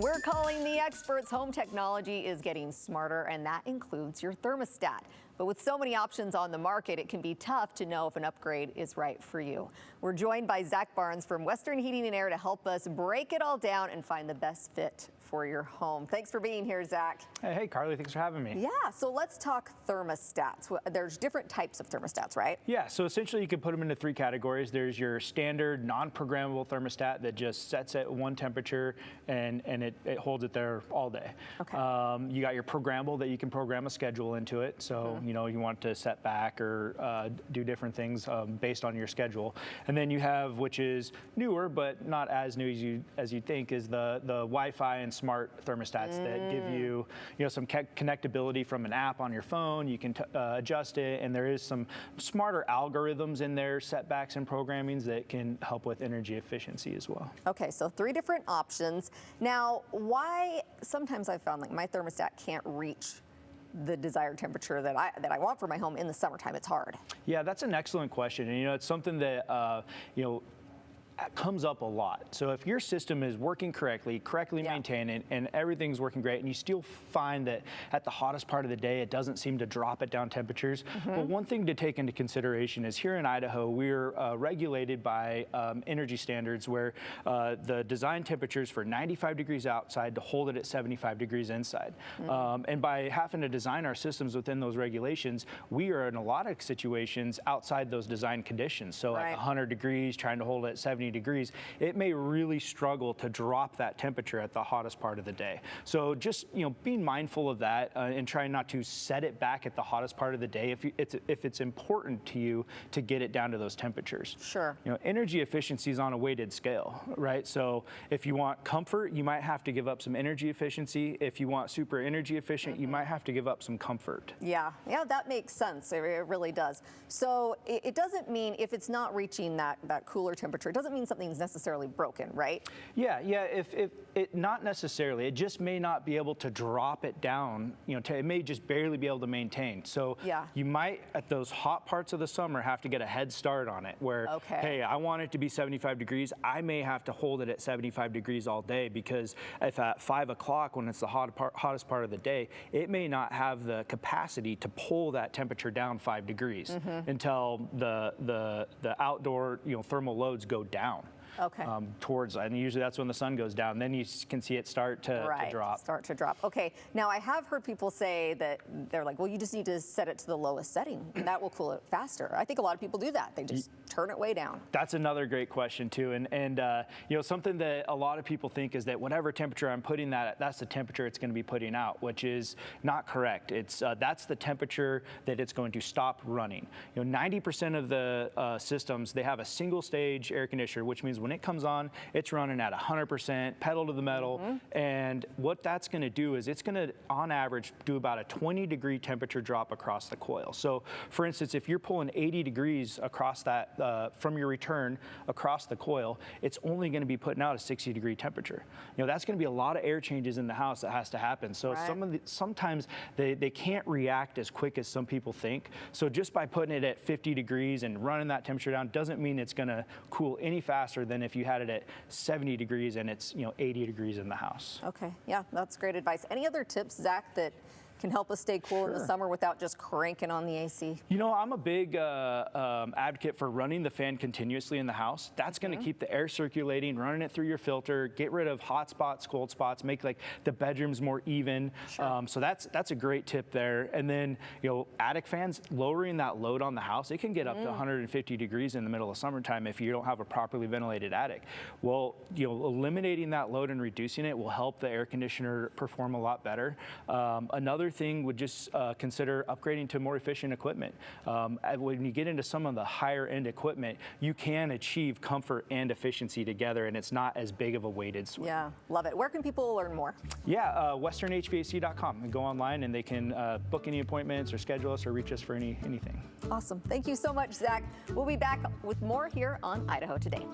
We're calling the experts. Home technology is getting smarter, and that includes your thermostat. But with so many options on the market, it can be tough to know if an upgrade is right for you. We're joined by Zach Barnes from Western Heating and Air to help us break it all down and find the best fit for your home. Thanks for being here, Zach. Hey, Carly, thanks for having me. Yeah, so let's talk thermostats. There's different types of thermostats, right? Yeah, so essentially you can put them into three categories. There's your standard non-programmable thermostat that just sets at one temperature and it holds it there all day. Okay. You got your programmable that you can program a schedule into it. So, you know, you want to set back or do different things based on your schedule. And then you have, which is newer, but not as new as you think, is the Wi-Fi and smart thermostats that give you, some connectability from an app on your phone. You can adjust it, and there is some smarter algorithms in there, setbacks and programmings that can help with energy efficiency as well. Okay, so three different options. Now, why sometimes I've found like my thermostat can't reach the desired temperature that I want for my home in the summertime? It's hard. Yeah, that's an excellent question, and it's something that comes up a lot. So if your system is working correctly maintained, and everything's working great, and you still find that at the hottest part of the day, it doesn't seem to drop it down temperatures. But one thing to take into consideration is here in Idaho, we're regulated by energy standards where the design temperatures for 95 degrees outside to hold it at 75 degrees inside. And by having to design our systems within those regulations, we are in a lot of situations outside those design conditions. So at 100 degrees, trying to hold it at 70 degrees, it may really struggle to drop that temperature at the hottest part of the day. So just being mindful of that and trying not to set it back at the hottest part of the day if it's important to you to get it down to those temperatures. Sure. Energy efficiency is on a weighted scale, right? So if you want comfort, you might have to give up some energy efficiency. If you want super energy efficient, you might have to give up some comfort. Yeah, that makes sense. It really does. So it doesn't mean if it's not reaching that cooler temperature, it doesn't mean something's necessarily broken, right? Yeah. If it not necessarily, it just may not be able to drop it down. It may just barely be able to maintain. So you might at those hot parts of the summer have to get a head start on it. Where hey, I want it to be 75 degrees. I may have to hold it at 75 degrees all day because if at 5 o'clock when it's the hottest part of the day, it may not have the capacity to pull that temperature down 5 degrees until the outdoor thermal loads go down. And usually that's when the sun goes down. Then you can see it start to drop. Okay. Now I have heard people say that they're like, well, you just need to set it to the lowest setting, and that will cool it faster. I think a lot of people do that. They just turn it way down. That's another great question too, and something that a lot of people think is that whatever temperature I'm putting that's the temperature it's going to be putting out, which is not correct. It's that's the temperature that it's going to stop running. 90% of the systems, they have a single stage air conditioner, which means when it comes on, it's running at 100%, pedal to the metal, and what that's going to do is it's going to, on average, do about a 20-degree temperature drop across the coil. So, for instance, if you're pulling 80 degrees across that from your return across the coil, it's only going to be putting out a 60-degree temperature. That's going to be a lot of air changes in the house that has to happen. So sometimes they can't react as quick as some people think. So just by putting it at 50 degrees and running that temperature down doesn't mean it's going to cool any faster than if you had it at 70 degrees and it's 80 degrees in the house. Okay, yeah, that's great advice. Any other tips, Zach, that can help us stay cool in the summer without just cranking on the AC? I'm a big advocate for running the fan continuously in the house. That's going to keep the air circulating, running it through your filter, get rid of hot spots, cold spots, make like the bedrooms more even. So that's a great tip there. And then attic fans, lowering that load on the house, it can get up to 150 degrees in the middle of summertime if you don't have a properly ventilated attic. Well, eliminating that load and reducing it will help the air conditioner perform a lot better. Another thing would just consider upgrading to more efficient equipment. When you get into some of the higher end equipment, you can achieve comfort and efficiency together, and it's not as big of a weighted swing. Yeah, love it. Where can people learn more? Yeah, westernhvac.com. Go online and they can book any appointments or schedule us or reach us for anything. Awesome. Thank you so much, Zach. We'll be back with more here on Idaho Today.